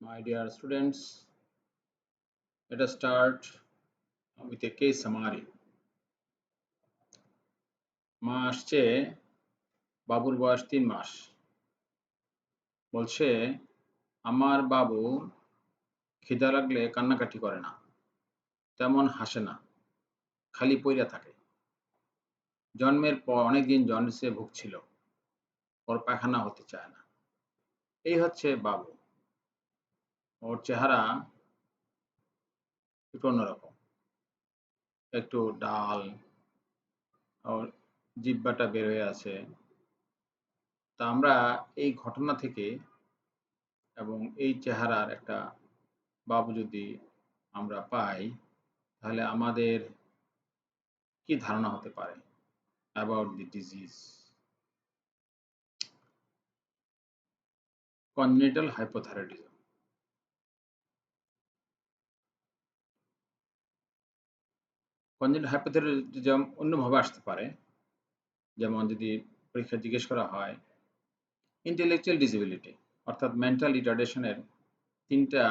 My dear students, let us start with a case summary. মা আসছে, বাবুর বয়স 3 মাস। বলছে, আমার বাবু খিদা লাগলে কান্নাকাটি করে না, তেমন হাসে না, খালি পইরা থাকে। জন্মের পর অনেকদিন জন্ডিসে ভুগছিল, ওর পায়খানা হতে চায় না। এই হচ্ছে বাবু। ওর চেহারা একটু অন্যরকম, একটু ডাল, ওর জিহ্বাটা বের হয়ে আছে। তা আমরা এই ঘটনা থেকে এবং এই চেহারার একটা বাবু যদি আমরা পাই, তাহলে আমাদের কি ধারণা হতে পারে about the disease? Congenital hypothyroidism. Congenital hypothyroidism অন্যভাবে আসতে পারে, যেমন যদি পরীক্ষা জিজ্ঞেস করা হয় ইন্টেলেকচুয়াল ডিসেবিলিটি অর্থাৎ মেন্টাল রিটার্ডেশনের 3টা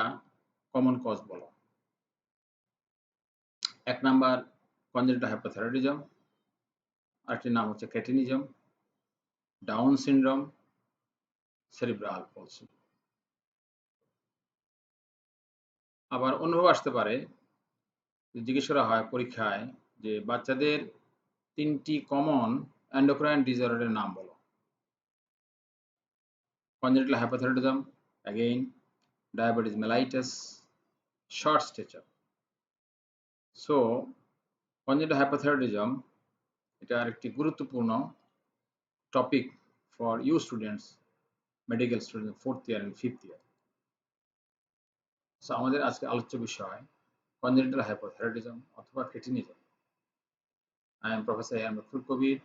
কমন কজ বলো। 1 নাম্বার কনজেনিটাল হাইপোথাইরয়েডিজম, আরেকটির নাম হচ্ছে ক্রেটিনিজম, ডাউন সিনড্রোম, সেরিব্রাল পলসি। আবার অন্যভাবে আসতে পারে, জিজ্ঞেস করা হয় পরীক্ষায় যে বাচ্চাদের 3টি কমন এন্ডোক্রাইন ডিসঅর্ডারের নাম বলো। Congenital hypothyroidism, again diabetes mellitus, short stature. So congenital hypothyroidism এটা আরেকটি গুরুত্বপূর্ণ topic for you students, medical student 4th year and 5th year. So আমাদের আজকে আলোচ্য বিষয় congenital hypothyroidism অথবা cretinism. I am Professor A. M. Raful Kabir,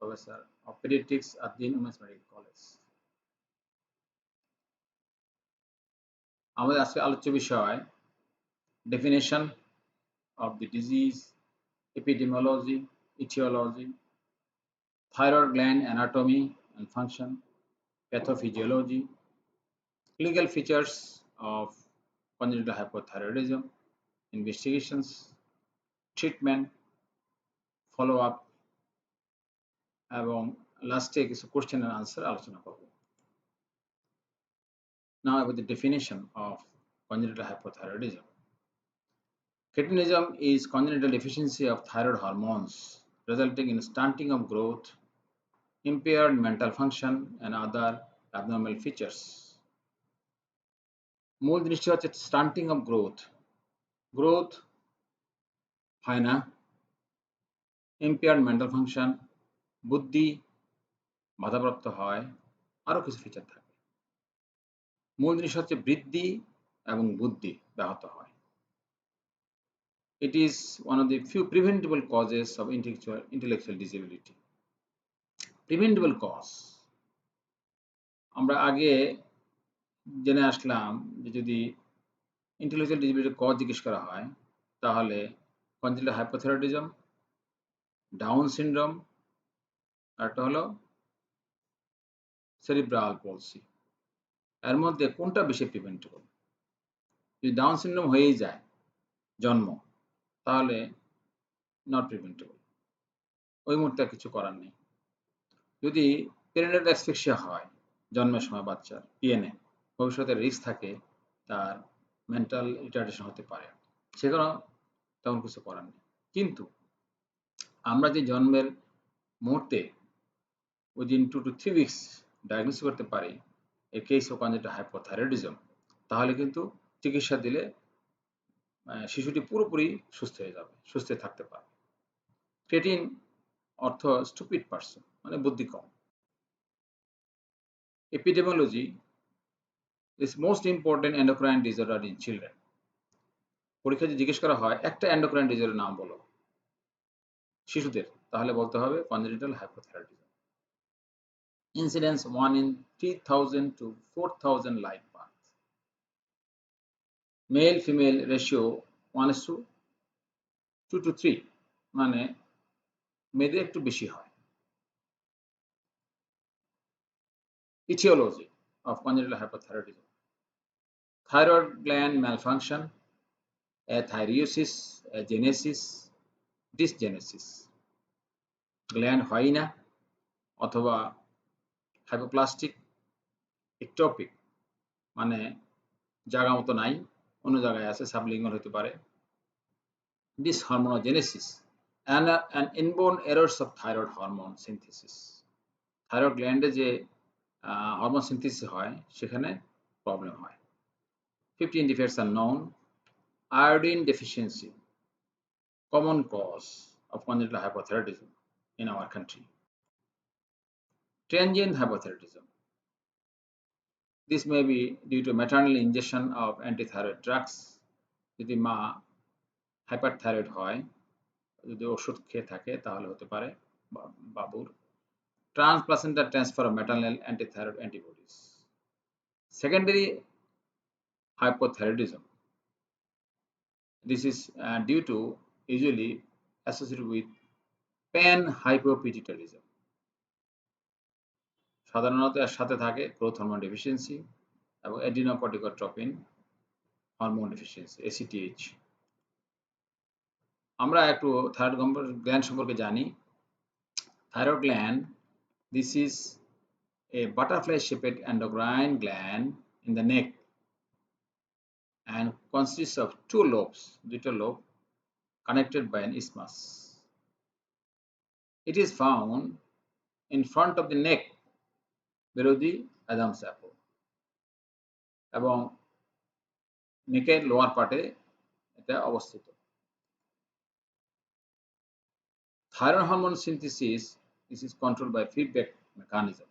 Professor of Pediatrics at Dean Women's Medical College. আমাদের আজকে আলোচ্য বিষয় definition of the disease, epidemiology, etiology, thyroid gland anatomy and function, pathophysiology, clinical features of congenital hypothyroidism, investigations, treatment, follow up এবং লাস্টে কিছু question and answer আলোচনা করব। Now about the definition of congenital hypothyroidism. Cretinism is congenital deficiency of thyroid hormones resulting in stunting of growth, impaired mental function and other abnormal features. মূল জিনিসটা হচ্ছে স্টান্টিং of growth হয় না, impaired mental function, বুদ্ধি বাধাপ্রাপ্ত হয়, আরও কিছু ফিচার থাকে। মূল জিনিস হচ্ছে বৃদ্ধি এবং বুদ্ধি ব্যাহত হয়। It is one of the few preventable causes of intellectual disability. Preventable cause আমরা আগে জেনে আসলাম যে যদি ইন্টেলেকচুয়াল ডিসেবিলিটির কজ জিজ্ঞেস করা হয়, তাহলে কনজেনিটাল হাইপোথাইরয়েডিজম, ডাউন সিনড্রোম, আরেকটা হলো সেরিব্রাল পলসি। এর মধ্যে কোনটা বেশি প্রিভেন্টেবল? যদি ডাউন সিনড্রোম হয়েই যায় জন্ম, তাহলে নট প্রিভেন্টেবল, ওই মুহূর্তে আর কিছু করার নেই। যদি পেরিনেটাল অ্যাসফিক্সিয়া হয় জন্মের সময় বাচ্চার পিএনএ, ভবিষ্যতে রিস্ক থাকে তার মেন্টাল রিটার্ডেশন হতে পারে, সেখানেও তেমন কিছু করার নেই। কিন্তু আমরা যে জন্মের মুহূর্তে উইদিন 2 to 3 weeks ডায়াগনোসিস করতে পারি এ কেস অফ কনজেনিটাল হাইপোথাইরয়েডিজম, তাহলে কিন্তু চিকিৎসা দিলে শিশুটি পুরোপুরি সুস্থ হয়ে যাবে, সুস্থ থাকতে পারবে। ক্রেটিন অর্থ স্টুপিড পারসন, মানে বুদ্ধি কম। Epidemiology is most important endocrine disorder in children. পরীক্ষায় যদি জিজ্ঞেস করা হয় একটা এন্ডোক্রাইন ডিসঅর্ডার নাম বলো শিশুদের, তাহলে বলতে হবে congenital hypothyroidism. Incidence 1 in 3,000 to 4,000 live birth. Male female ratio 1:2 to 3, মানে মেয়েদের একটু বেশি হয়। Etiology of congenital hypothyroidism. thyroid gland malfunction, athyrosis, agenesis, dysgenesis, gland হয় না অথবা হাইপোপ্লাস্টিক, ইকটোপিক মানে জায়গা মতো নাই, অন্য জায়গায় আছে, সাবলিঙ্গুয়াল হতে পারে, dishormonogenesis and inborn errors of thyroid hormone synthesis. Thyroid গ্ল্যান্ডে যে হরমোন সিনথেসিস হয় সেখানে প্রবলেম হয়। 15 defects are known. Iodine deficiency, common cause of congenital hypothyroidism in our country. Transient hypothyroidism. This may be due to maternal ingestion of antithyroid drugs. যদি মা hyperthyroid হয়, যদি ওষুধ খেয়ে থাকে তাহলে হতে পারে বাবুর। Transplacental transfer of maternal antithyroid antibodies. Secondary hypothyroidism. This is due to usually associated with panhypopituitarism. সাধারণত এর সাথে থাকে গ্রোথ হরমোন ডেফিসিয়েন্সি এবং অ্যাডিনোকর্টিকোট্রপিন হরমোন ডেফিসিয়েন্সি, ACTH। আমরা একটু থাইরয়েড গ্ল্যান্ড সম্পর্কে জানি। Thyroid gland, this is a butterfly shaped endocrine gland in the neck and consists of two lobes, দুটো lobe connected by an isthmus. It is found in front of the neck below the Adam's apple এবং নেকের lower পার্টে এটা অবস্থিত। Thyroid hormone synthesis, this is controlled by feedback mechanism.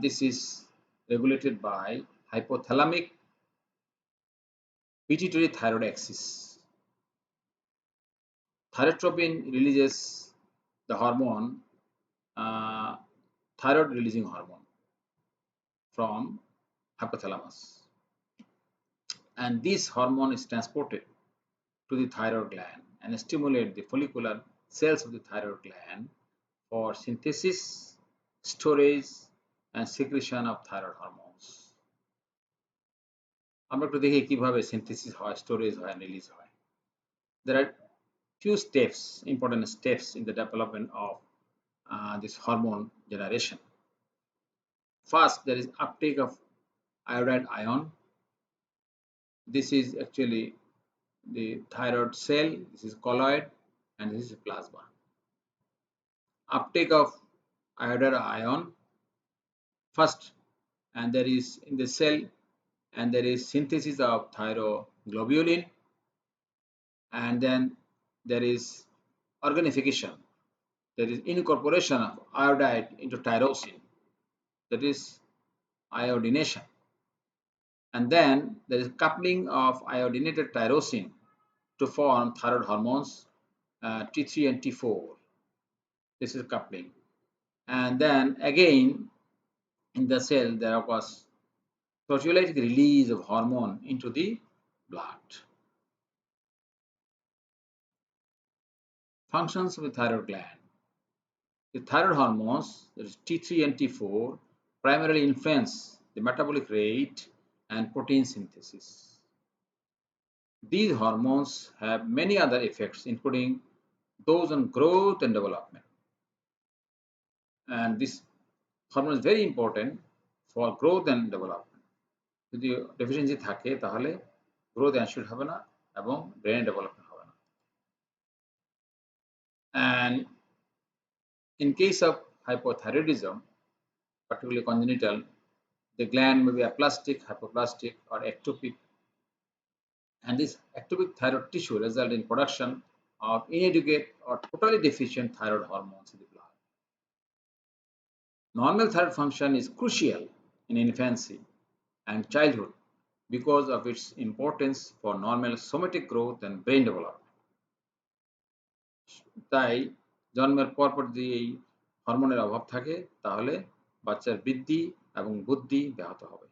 This is regulated by hypothalamic pituitary thyroid axis. Thyrotropin releases the hormone, thyroid releasing hormone from hypothalamus, and this hormone is transported to the thyroid gland and stimulate the follicular cells of the thyroid gland for synthesis, storage and secretion of thyroid hormones. আমরা একটু দেখি কিভাবে synthesis হয়, storage হয়, release হয়। There are few steps, important steps in the development of this hormone generation. First, there is uptake of iodide ion. This is actually the thyroid cell, this is colloid, and this is plasma. Uptake of iodide ion first, and there is in the cell, and there is synthesis of thyroglobulin, and then there is organification, there is incorporation of iodide into tyrosine, that is iodination, and then there is coupling of iodinated tyrosine to form thyroid hormones T3 and T4. This is coupling, and then again in the cell there was proteolytic release of hormone into the blood. Functions of the thyroid gland. The thyroid hormones, that is T3 and T4, primarily influence the metabolic rate and protein synthesis. These hormones have many other effects, including those on growth and development. And this hormone is very important for growth and development. যদি deficiency থাকে তাহলে growth ensure হবে না এবং brain development হবে না। And in case of hypothyroidism, particularly congenital, the gland may be aplastic, hypoplastic, or ectopic, and this ectopic thyroid tissue results in production of inadequate or totally deficient thyroid hormones in the blood. Normal thyroid function is crucial in infancy and childhood because of its importance for normal somatic growth and brain development. তাই জন্মের পরপর যদি এই হরমোনের অভাব থাকে তাহলে বাচ্চার বৃদ্ধি এবং বুদ্ধি ব্যাহত হবে।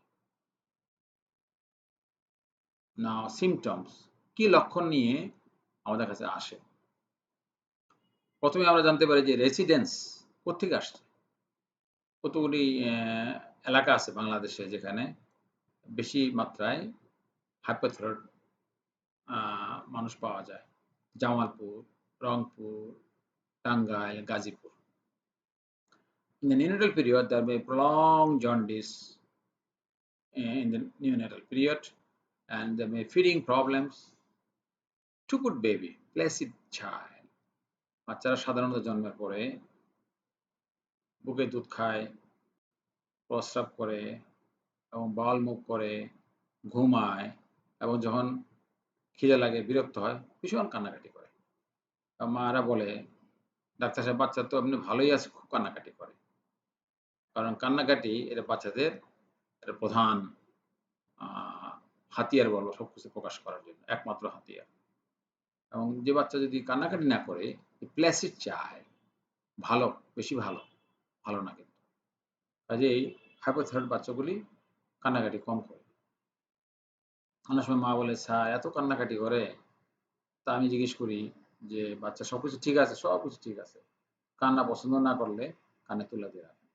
Now symptoms, কি লক্ষণ নিয়ে আমাদের কাছে আসে? প্রথমে আমরা জানতে পারি যে রেসিডেন্স কোত্থেকে আসছে। কতগুলি এলাকা আছে বাংলাদেশে যেখানে বেশি মাত্রায় হাইপোথাইরয়েড মানুষ পাওয়া যায়। Jamalpur, Rangpur, Tangail, Gazipur. In the neonatal period, there may be prolonged jaundice in the neonatal period, and there may be feeding problems. To good baby, placid child. বাচ্চারা সাধারণত জন্মের পরে বুকে দুধ খায়, প্রস্রাব করে এবং বাউল মুভ করে, ঘুমায় এবং যখন খিদে লাগে বিরক্ত হয় ভীষণ কান্নাকাটি করে। মারা বলে, ডাক্তার সাহেব বাচ্চা তো এমনি ভালোই আছে, খুব কান্নাকাটি করে। কারণ কান্নাকাটি এটা বাচ্চাদের একটা প্রধান হাতিয়ার বলবো সবকিছু প্রকাশ করার জন্য, একমাত্র হাতিয়ার। এবং যে বাচ্চা যদি কান্নাকাটি না করে প্ল্যাসিড চায়, ভালো, বেশি ভালো, ভালো না কিন্তু। কাজেই হাইপোথাইরয়েড বাচ্চাগুলি কান্নাকাটি কম করে। অনেক সময় মা বলে, স্যার এত কান্নাকাটি করে। তা আমি জিজ্ঞেস করি যে বাচ্চা সবকিছু ঠিক আছে? সবকিছু ঠিক আছে। কান্না পছন্দ না করলে কানে তুলে দিয়ে রাখেন।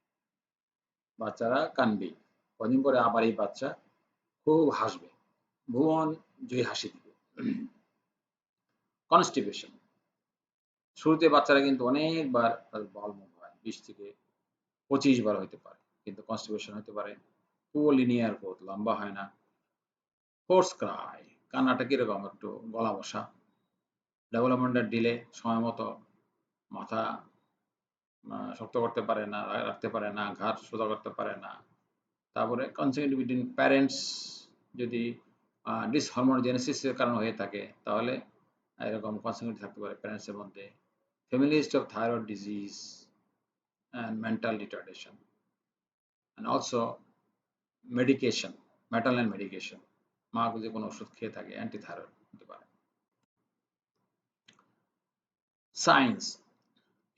বাচ্চারা কানবেই। কদিন পরে আবার এই বাচ্চা খুব হাসবে, ভুবন জয়ী হাসি দিবে। কনস্টিপেশন, শুরুতে বাচ্চারা কিন্তু অনেকবার বাউল মুভ হয়, 20 থেকে 25 বার হইতে পারে, কিন্তু কনস্টিপেশন হতে পারে। পুরো লিনিয়ার গ্রোথ, লম্বা হয় না। হোর্স ক্রাই, কান্নাটা কিরকম একটু গলা বসা। ডেভেলপমেন্টের ডিলে, সময় মতো মাথা শক্ত করতে পারে না, রাখতে পারে না, ঘাড় সোজা করতে পারে না। তারপরে কনসেকুটিভ বিটুইন প্যারেন্টস যদি ডিসহরমোনোজেনেসিসের কারণে হয়ে থাকে তাহলে এরকম কনসেকুটিভ থাকতে পারে প্যারেন্টসের মধ্যে। Family history of thyroid disease and mental retardation, and also medication, maternal medication, মা যদি কোনো ওষুধ খেয়ে থাকে অ্যান্টি থাইরয়েড হতে পারে। সাইন্স,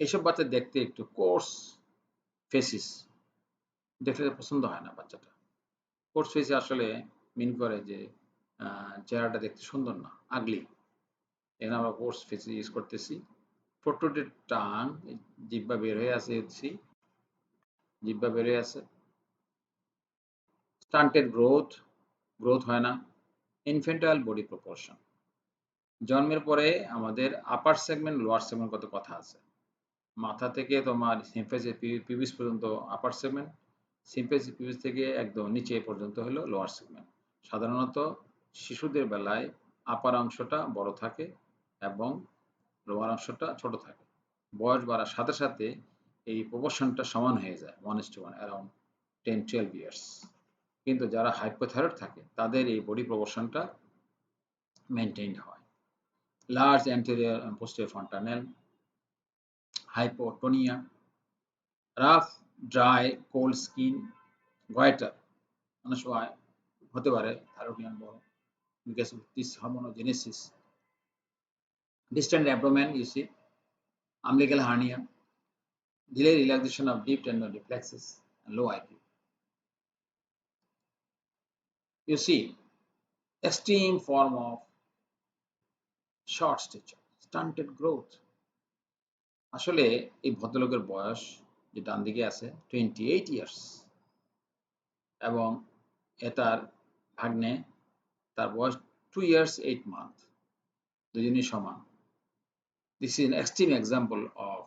এইসব বাচ্চা দেখতে একটু কোর্স ফেসিস, দেখলে পছন্দ হয় না বাচ্চাটা। কোর্স ফেসে আসলে মিন করে যে চেহারাটা দেখতে সুন্দর না, আগলি। এখানে আমরা কোর্স ফেসে ইউজ করতেছি। প্রোট্রুডেড টাং, জিহ্বা বের হয়ে আছে, জিহ্বা বের হয়ে আছে। স্টান্টেড গ্রোথ, গ্রোথ হয় না। ইনফেন্টাইল বডি প্রপোর্শন, জন্মের পরে আমাদের আপার সেগমেন্ট লোয়ার সেগমেন্ট কত কথা আছে। মাথা থেকে তোমার সিম্ফেসিস পিবিস পর্যন্ত আপার সেগমেন্ট, সিম্ফেসিস পিবিস থেকে একদম নিচে পর্যন্ত হলো লোয়ার সেগমেন্ট। সাধারণত শিশুদের বেলায় আপার অংশটা বড় থাকে এবং লোয়ার অংশটা ছোট থাকে। বয়স বাড়ার সাথে সাথে এই প্রপোর্শনটা সমান হয়ে যায়, 1:1, অ্যারাউন্ড 10-12 ইয়ার্স। কিন্তু যারা হাইপোথাইরয়েড থাকে তাদের এই বডি প্রপোর্শনটা মেনটেইন হয়। Large anterior and posterior fontanelle, hypotonia, rough, dry, cold skin, goiter, অনেক সময় হতে পারে থাইরয়েড গ্ল্যান্ড বড়, because of dyshormonogenesis. Distant abdomen, you see, umbilical hernia, delayed relaxation of deep tendon reflexes, and low IQ. You see, extreme form of short stature, stunted growth. আসলে এই ভদ্রলোকের বয়স যে ডান দিকে আছে 28 ইয়ার্স, এবং তার ভাগ্নে, তার বয়স 2 years 8 months, দুজনই সমান। This is an extreme example of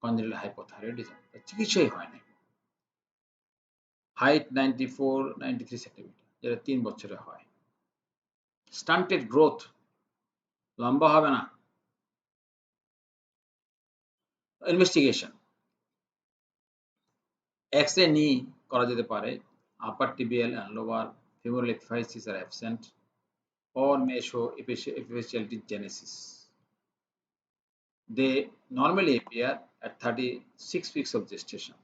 congenital hypothyroidism. চিকিৎসাই হয় না। হাইট 93 সেন্টিমিটার, যেটা 3 বছরে হয়। স্টান্টেড গ্রোথ, লম্বা হবে না। ইনভেস্টিগেশন, এক্স-রে নি করা যেতে পারে। আপার tibial and lower femoral epiphyses are absent or may show epiphyseal dysgenesis. They normally appear at 36 weeks of gestation.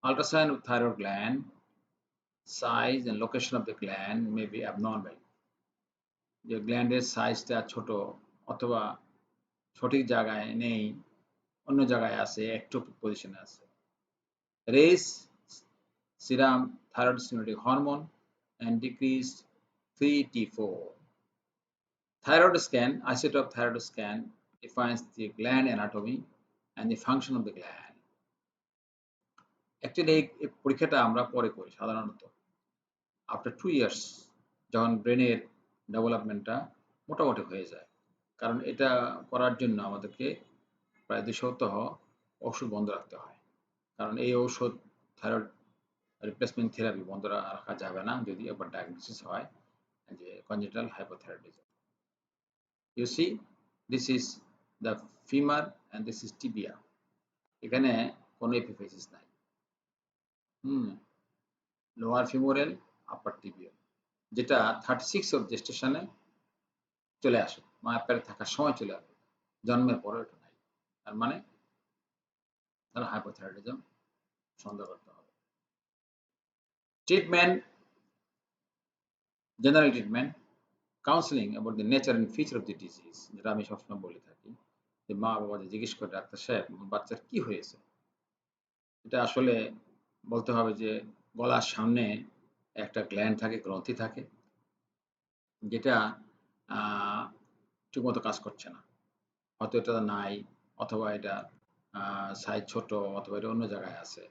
Ultrasound of thyroid gland, size and location of the gland may be abnormal. যে গ্ল্যান্ডের সাইজটা ছোট অথবা সঠিক জায়গায় নেই, অন্য জায়গায় আছে, একটোপিক পজিশনে আছে। Race serum thyroid stimulating hormone and decreased 3T4. Thyroid scan, isotope thyroid scan defines the gland anatomy and the function of the gland. Actually এই পরীক্ষাটা আমরা পরে করি সাধারণত। আফটার 2 ইয়ার্স যখন ব্রেনের ডেভেলপমেন্টটা মোটামুটি হয়ে যায়। কারণ এটা করার জন্য আমাদেরকে প্রায় 2 সপ্তাহ ওষুধ বন্ধ রাখতে হয়। কারণ এই ঔষধ থাইরয়েড রিপ্লেসমেন্ট থেরাপি বন্ধ রাখা যাবে না যদি একবার ডায়াগনোসিস হয় যে congenital hypothyroidism. You see, this is the femur and this is tibia. এখানে কোনো এপিফিসিস নাই। লোয়ার ফিমোরাল, আপার টিবিয়াল, যেটা 36 অফ জেস্টেশনে চলে আসে, মায়ের পেটে থাকার সময় চলে আসে, জন্মের পরে ওটা নাই। তার মানে তার হাইপোথাইরয়েডিজম সন্দেহ করতে হবে। Treatment, general treatment, counselling about the nature and feature of the disease, যেটা আমি সবসময় বলে থাকি যে মা বাবা যে জিজ্ঞেস করে ডাক্তার সাহেব বাচ্চার কি হয়েছে, এটা আসলে বলতে হবে যে গলার সামনে একটা গ্ল্যান্ড থাকে, গ্রন্থি থাকে, যেটা ঠিকমতো কাজ করছে না, হয়তো এটা নাই, অথবা এটা সাইজ ছোট, অথবা এটা অন্য জায়গায় আছে।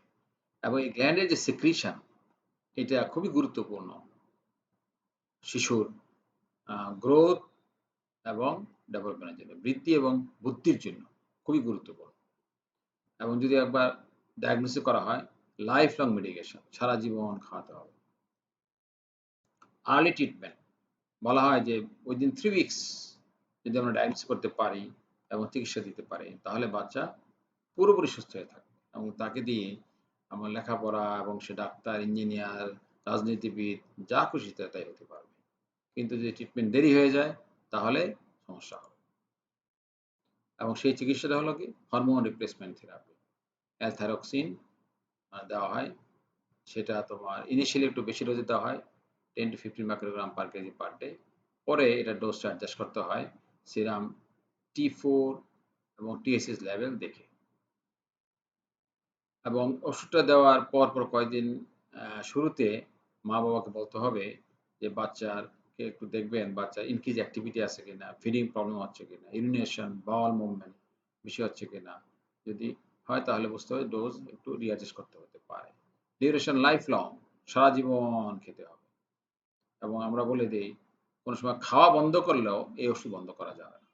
এবং এই গ্ল্যান্ডের যে সিক্রিশন, এটা খুবই গুরুত্বপূর্ণ শিশুর গ্রোথ এবং ডেভেলপমেন্টের জন্য, বৃদ্ধি এবং বুদ্ধির জন্য খুবই গুরুত্বপূর্ণ। এবং যদি একবার ডায়াগনোসিস করা হয়, লাইফ লং মেডিকেশন, সারা জীবন খাওয়াতে হবে। আর্লি ট্রিটমেন্ট বলা হয় যে উইদিন 3 উইকস যদি আমরা ডায়াগনোসিস করতে পারি এবং চিকিৎসা দিতে পারি, তাহলে বাচ্চা পুরোপুরি সুস্থ হয়ে থাকবে এবং তাকে দিয়ে আমার লেখাপড়া এবং সে ডাক্তার, ইঞ্জিনিয়ার, রাজনীতিবিদ যা খুশি তাই হতে পারবে। কিন্তু যদি ট্রিটমেন্ট দেরি হয়ে যায় তাহলে সমস্যা হবে। এবং সেই চিকিৎসাটা হলো কি হরমোন রিপ্লেসমেন্ট থেরাপি, অ্যালথাইরক্সিন দেওয়া হয়। সেটা তোমার ইনিশিয়ালি একটু বেশি ডোজে দেওয়া হয়, 10 to 15 microgram per KG per day. পরে এটা ডোজটা অ্যাডজাস্ট করতে হয় সিরাম T4 এবং TSH লেভেল দেখে। এবং ওষুধটা দেওয়ার পর কয়েকদিন শুরুতে মা বাবাকে বলতে হবে যে বাচ্চাকে একটু দেখবেন বাচ্চার ইনক্রিজ অ্যাক্টিভিটি আছে কিনা, ফিডিং প্রবলেম হচ্ছে কিনা, ইউরিনেশন, বাউল মুভমেন্ট বেশি হচ্ছে কিনা। যদি হয় তাহলে বুঝতে হবে ডোজ একটু রিঅ্যাডজাস্ট করতে হতে পারে। ডিউরেশন লাইফ লং, সারা জীবন খেতে হবে। এবং আমরা বলে দিই কোনো সময় খাওয়া বন্ধ করলেও এই ওষুধ বন্ধ করা যাবে না।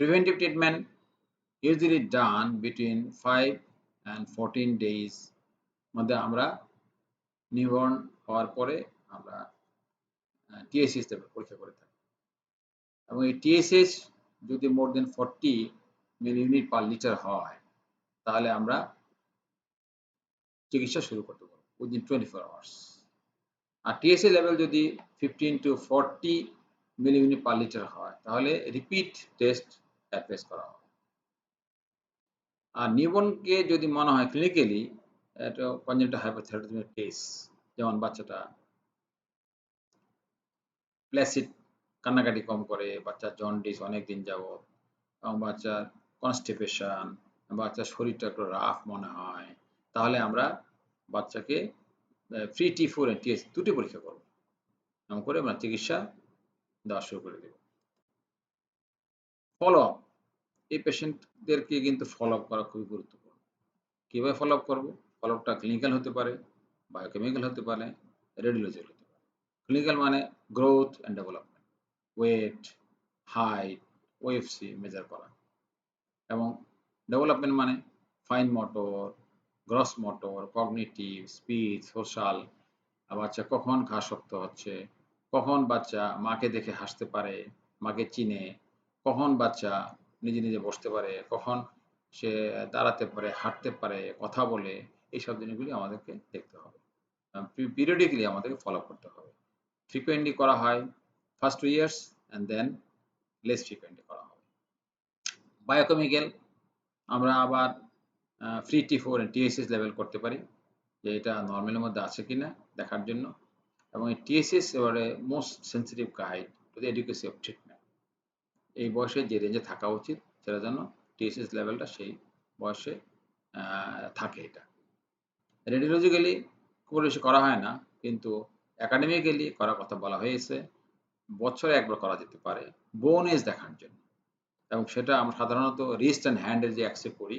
Preventive treatment usually done between 5 and 14 days মধ্যে আমরা নিউবর্ন হওয়ার পরে আমরা TSH লেভেল পরীক্ষা করে থাকি। এবং এই TSH যদি মোর দেন 40 মিলি ইউনিট পার লিটার হয় তাহলে আমরা চিকিৎসা শুরু করতে পারবো উইদিন 24 আওয়ার্স। আর TSH লেভেল যদি 15 to 40 milli unit per litre হয় তাহলে রিপিট টেস্ট অ্যাডভাইস করা হবে। আর নিউবর্নকে যদি মনে হয় ক্লিনিক্যালি এটা কনজেনিটাল হাইপোথাইরয়েডিজমের কেস, যেমন বাচ্চাটা প্ল্যাসিড, কান্নাকাটি কম করে, বাচ্চার জন্ডিস অনেক দিন যাবত, এবং বাচ্চার কনস্টিপেশন, বাচ্চার শরীরটা একটু রাফ মনে হয়, তাহলে আমরা বাচ্চাকে ফ্রি T4 and TSH দুটি পরীক্ষা করব, এমন করে আমরা চিকিৎসা দেওয়া শুরু করে দেব। ফলো আপ, এই পেশেন্টদেরকে কিন্তু ফলো আপ করা খুবই গুরুত্বপূর্ণ। কীভাবে ফলো আপ করবো? ফলো আপটা ক্লিনিক্যাল হতে পারে, বায়োকেমিক্যাল হতে পারে, রেডিওলজিক্যাল হতে পারে। ক্লিনিক্যাল মানে growth and development, weight, height, OFC measure করা। এবং ডেভেলপমেন্ট মানে fine motor, gross motor, cognitive, speech, social, বাচ্চা কখন ঘাসক্ত হচ্ছে, কখন বাচ্চা মাকে দেখে হাসতে পারে, মাকে চিনে, কখন বাচ্চা নিজে নিজে বসতে পারে, কখন সে দাঁড়াতে পারে, হাঁটতে পারে, কথা বলে, এইসব জিনিসগুলি আমাদেরকে দেখতে হবে। পিরিয়ডিক্যালি আমাদেরকে ফলো করতে হবে। ফ্রিকুয়েন্টলি করা হয় first 2 years and then less frequently করা হবে। বায়োকেমিক্যাল আমরা আবার free T4 and TSH level করতে পারি যে এটা নর্মালের মধ্যে আছে কিনা দেখার জন্য। এবং এই TSH এবারে most sensitive guide to the adequacy of treatment. এই বয়সে যে রেঞ্জে থাকা উচিত সেটা যেন TSH লেভেলটা সেই বয়সে থাকে। এটা রেডিওলজিক্যালি খুব বেশি করা হয় না, কিন্তু একাডেমিক্যালি করার কথা বলা হয়েছে। বছরে একবার করা যেতে পারে বোন এজ দেখার জন্য। এবং সেটা আমরা সাধারণত রিস্ট অ্যান্ড হ্যান্ডে যে অ্যাক্সেপ্ট করি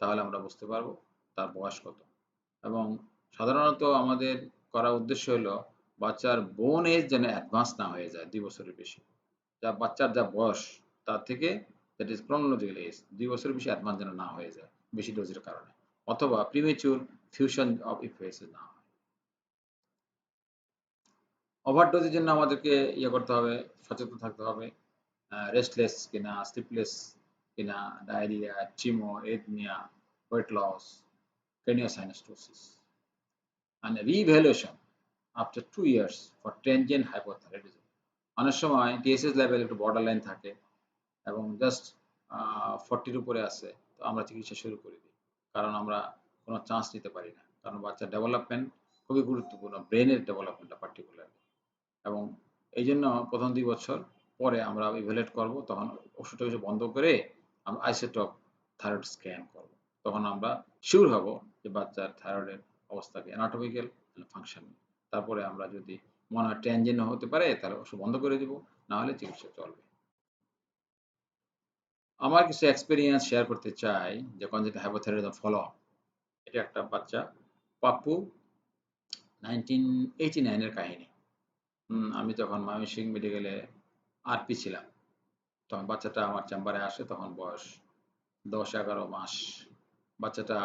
তাহলে আমরা বুঝতে পারবো তার বয়স কত। এবং সাধারণত আমাদের করা উদ্দেশ্য হলো বাচ্চার বোন এজ যেন অ্যাডভান্স না হয়ে যায় ২ বছরের বেশি। বাচ্চার যা বয়স তার থেকে দ্যাট ইস chronological এজ ২ বছরের বেশি অ্যাডভান্স যেন না হয়ে যায় বেশি ডোজের কারণে। অথবা প্রিমেচিউর ফিউশন অফ ইফেক্টস না হয়। ওভারডোজের জন্য আমাদেরকে করতে হবে, সচেতন থাকতে হবে। রেস্টলেস কিনা, স্লিপলেস কিনা, ডায়রিয়া, চিমো, এডমিয়া, weight loss, craniosynostosis, and re-evaluation after 2 years for transient hypothyroidism. অনেক সময় TSH লেভেল একটু বর্ডার লাইন থাকে এবং জাস্ট 40 এর উপরে আছে, তো আমরা চিকিৎসা শুরু করে দিই। কারণ আমরা কোনো চান্স নিতে পারি না। কারণ বাচ্চার ডেভেলপমেন্ট খুবই গুরুত্বপূর্ণ, ব্রেইনের ডেভেলপমেন্টটা পার্টিকুলারলি। এবং এইজন্য ১ম ২ বছর পরে আমরা ইভ্যালুয়েট করব, তখন ওষুধটা বন্ধ করে আমরা আইসোটোপ থাইরয়েড স্ক্যান করব। তখন আমরা সিউর হব যে বাচ্চার থাইরয়েডের অবস্থা কি, অ্যানাটমিক্যাল ফাংশন। তারপরে আমরা যদি মনে হয় ট্রানজিয়েন্ট হতে পারে তাহলে ওষুধ বন্ধ করে দিব, না হলে চিকিৎসা চলবে। আমার কিছু এক্সপেরিয়েন্স শেয়ার করতে চাই যে কনজেনিটাল হাইপোথাইরয়েডিজম ফলো আপ। এটা একটা বাচ্চা পাপ্পু 1989 এর কাহিনী। আমি তখন ময়মনসিংহ মেডিকেলে আরপি ছিলাম। তখন বাচ্চাটা আমার চেম্বারে আসে, তখন বয়স 10-11 মাস। বাচ্চাটা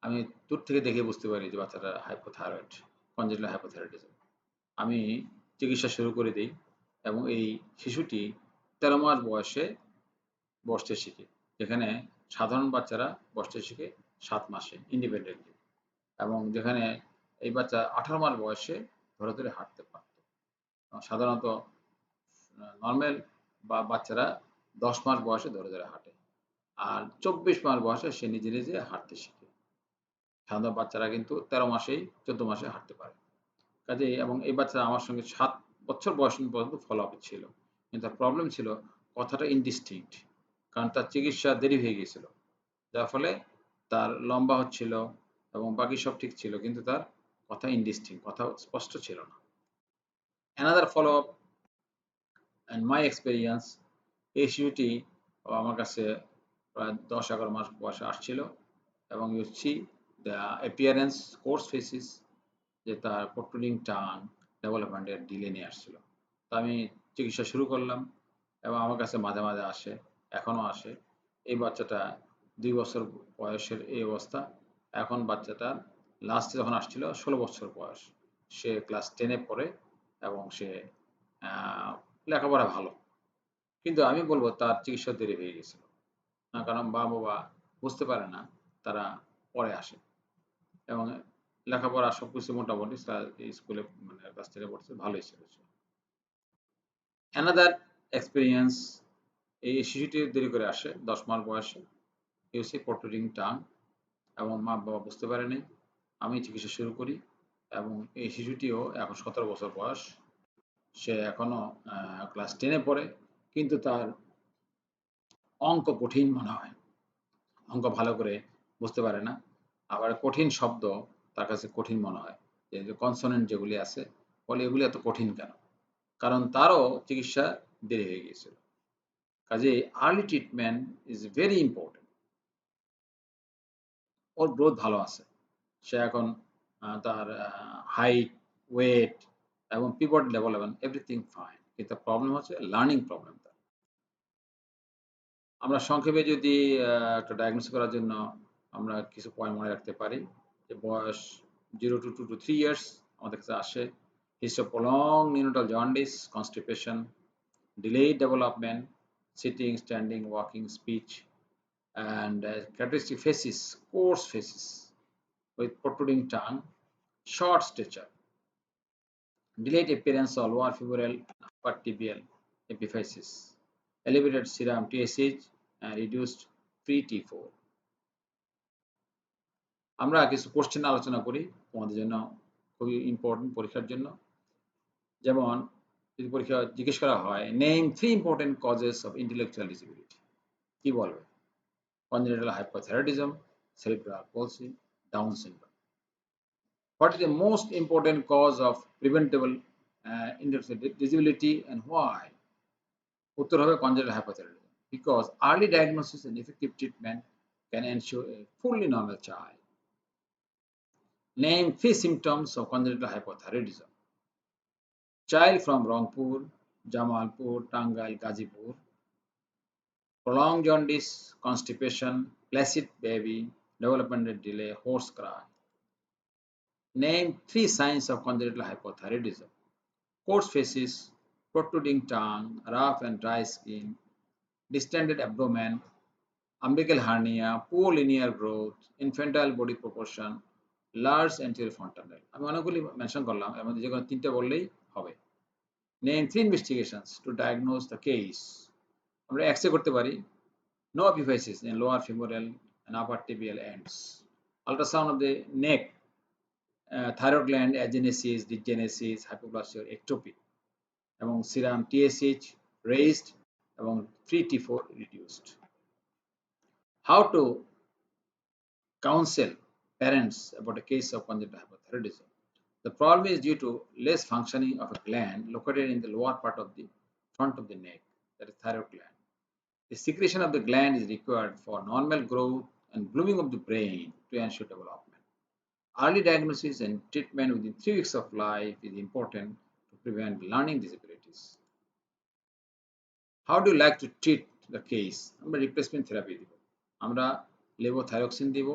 আমি দূর থেকে দেখে বুঝতে পারি যে বাচ্চাটা হাইপোথাইরয়েড, কনজেনিটাল হাইপোথাইরয়েডিজম। আমি চিকিৎসা শুরু করে দিই এবং এই শিশুটি 13 মাস বয়সে বসতে শিখে, যেখানে সাধারণ বাচ্চারা বসতে শিখে 7 মাসে ইন্ডিপেন্ডেন্টলি, এবং যেখানে এই বাচ্চা 18 মাস বয়সে ধরে ধরে হাঁটতে পারত। সাধারণত নর্মাল বাচ্চারা 10 মাস বয়সে ধরে ধরে হাঁটে, আর 24 মাস বয়সে সে নিজে নিজে হাঁটতে শিখে। সাধারণত বাচ্চারা কিন্তু 13 মাসেই 14 মাসে হাঁটতে পারে। কাজেই এবং এই বাচ্চারা আমার সঙ্গে 7 বছর বয়স পর্যন্ত ফলো আপ ছিল, কিন্তু তার প্রবলেম ছিল কথাটা ইনডিস্টিংক্ট, কারণ তার চিকিৎসা দেরি হয়ে গিয়েছিল, যার ফলে তার লম্বা হচ্ছিল এবং বাকি সব ঠিক ছিল, কিন্তু তার কথা ইনডিস্টিংক্ট, কথা স্পষ্ট ছিল না। Another follow up and my experience, এই শিশুটি আমার কাছে প্রায় 10-11 মাস বয়সে আসছিল এবং you see the appearance coarse facies, যে তার প্রোট্রুডিং টাং ডেভেলপমেন্টের ডিলে নিয়ে আসছিল। তো আমি চিকিৎসা শুরু করলাম এবং আমার কাছে মাঝে মাঝে আসে, এখনও আসে। এই বাচ্চাটা 2 বছর বয়সের এই অবস্থা। এখন বাচ্চাটার লাস্টে যখন আসছিল 16 বছর বয়স, সে ক্লাস 10-এ পড়ে এবং সে লেখাপড়া ভালো, কিন্তু আমি বলবো তার চিকিৎসা দেরি হয়ে গেছিল। কারণ বাবা বুঝতে পারে না, তারা পরে আসে এবং লেখাপড়া সবকিছু মোটামুটি স্কুলে মানে ক্লাস 10-এ পড়ছে, ভালোই ছিল। অ্যানাদার এক্সপেরিয়েন্স, এই শিশুটি দেরি করে আসে 10 মাস বয়সে, ইউসি প্রোট্রুডিং টাং, এবং মা বাবা বুঝতে পারেনি। আমি চিকিৎসা শুরু করি এবং এই শিশুটিও এখন 17 বছর বয়স, সে এখনো ক্লাস 10-এ পড়ে, কিন্তু তার অঙ্ক কঠিন মনে হয়, অঙ্ক ভালো করে বুঝতে পারে না, আবার কঠিন শব্দ তার কাছে কঠিন মনে হয়, যে কনসোনেন্ট যেগুলি আছে বলে এগুলি এত কঠিন কেন, কারণ তারও চিকিৎসা দেরি হয়ে গিয়েছিল। কাজেই early treatment is very important. Or growth ভালো আছে, সে এখন তার হাইট, ওয়েট এবং পিভট ডেভেলপমেন্ট এভরিথিং ফাইন, কিন্তু প্রবলেম হচ্ছে লার্নিং প্রবলেম। আমরা সংক্ষেপে যদি একটা ডায়াগনোসিস করার জন্য আমরা কিছু পয়েন্ট মনে রাখতে পারি, যে বয়স 0 to 2 to 3 ইয়ার্স আমাদের কাছে আসে, history of prolonged neonatal jaundice, constipation, delayed development, sitting, standing, walking, speech, and characteristic faces, coarse faces with protruding tongue, short stature, delayed appearance of lower femoral and upper tibial epiphysis, elevated serum TSH, and reduced free T4. আমরা কিছু question আলোচনা করি তোমাদের জন্য, খুবই important পরীক্ষার জন্য। যেমন যদি পরীক্ষা জিজ্ঞেস করা হয়, name 3 important causes of intellectual disability, কি বলবে? Congenital hypothyroidism, cerebral palsy, Down syndrome. What is the most important cause of preventable intellectual disability and why? উত্তর হবে congenital hypothyroidism, because early diagnosis and effective treatment can ensure a fully normal child. Name 3 symptoms of congenital hypothyroidism. Child from Rangpur, Jamalpur, Tangail, Gazipur. Prolonged jaundice, constipation, placid baby, developmental delay, hoarse cry. Name 3 signs of congenital hypothyroidism. Coarse faces, protruding tongue, rough and dry skin, distended abdomen, umbilical hernia, poor linear growth, infantile body proportion, large anterior fontanelle. আমি অনেকগুলি mention করলাম, এর মধ্যে যে কোনো তিনটে বললেই হবে। Name 3 investigations to diagnose the case. আমরা এক্স-রে করতে পারি, no epiphysis in lower femoral and upper tibial ends. Ultrasound of the neck, thyroid gland agenesis, dysgenesis, hypoplasia or ectopy. এবং serum TSH raised এবং free T4 reduced. How to counsel parents about a case of congenital hypothyroidism. The problem is due to less functioning of a gland located in the lower part of the front of the neck, that is thyroid gland. The secretion of the gland is required for normal growth and blooming of the brain to ensure development. Early diagnosis and treatment within 3 weeks of life is important to prevent learning disabilities. How do you like to treat the case? আমরা replacement therapy দিব, আমরা levothyroxine দিব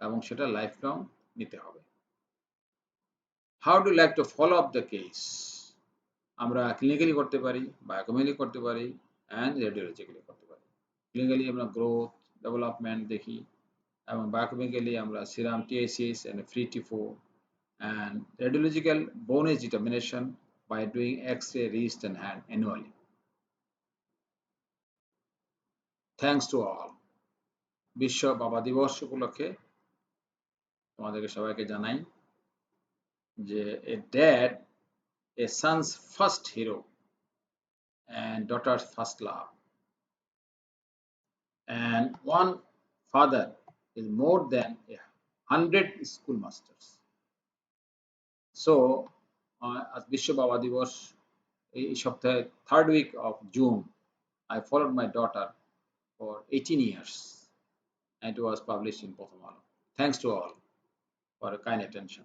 এবং সেটা life long নিতে হবে। How do you like to follow up the case? আমরা clinically করতে পারি, বায়োকেমিক্যালি করতে পারি অ্যান্ড রেডিওলজিক্যালি করতে পারি। ক্লিনিক্যালি আমরা গ্রোথ ডেভেলপমেন্ট দেখি এবং বায়োকেমিক্যালি আমরা সিরাম টিএসএস অ্যান্ড ফ্রি টি4 and radiological bone age determination by doing X-ray, wrist and hand annually. Thanks to all. বিশ্ব বাবা দিবস উপলক্ষে তোমাদেরকে সবাইকে জানাই যে a dad, a son's first hero and daughter's first love, and one father is more than 100 schoolmasters. So as বিশ্ব বাবা দিবস এই সপ্তাহে 3rd week of June, I followed my daughter for 18 years and it was published in Prothom Alo. Thanks to all for your kind attention.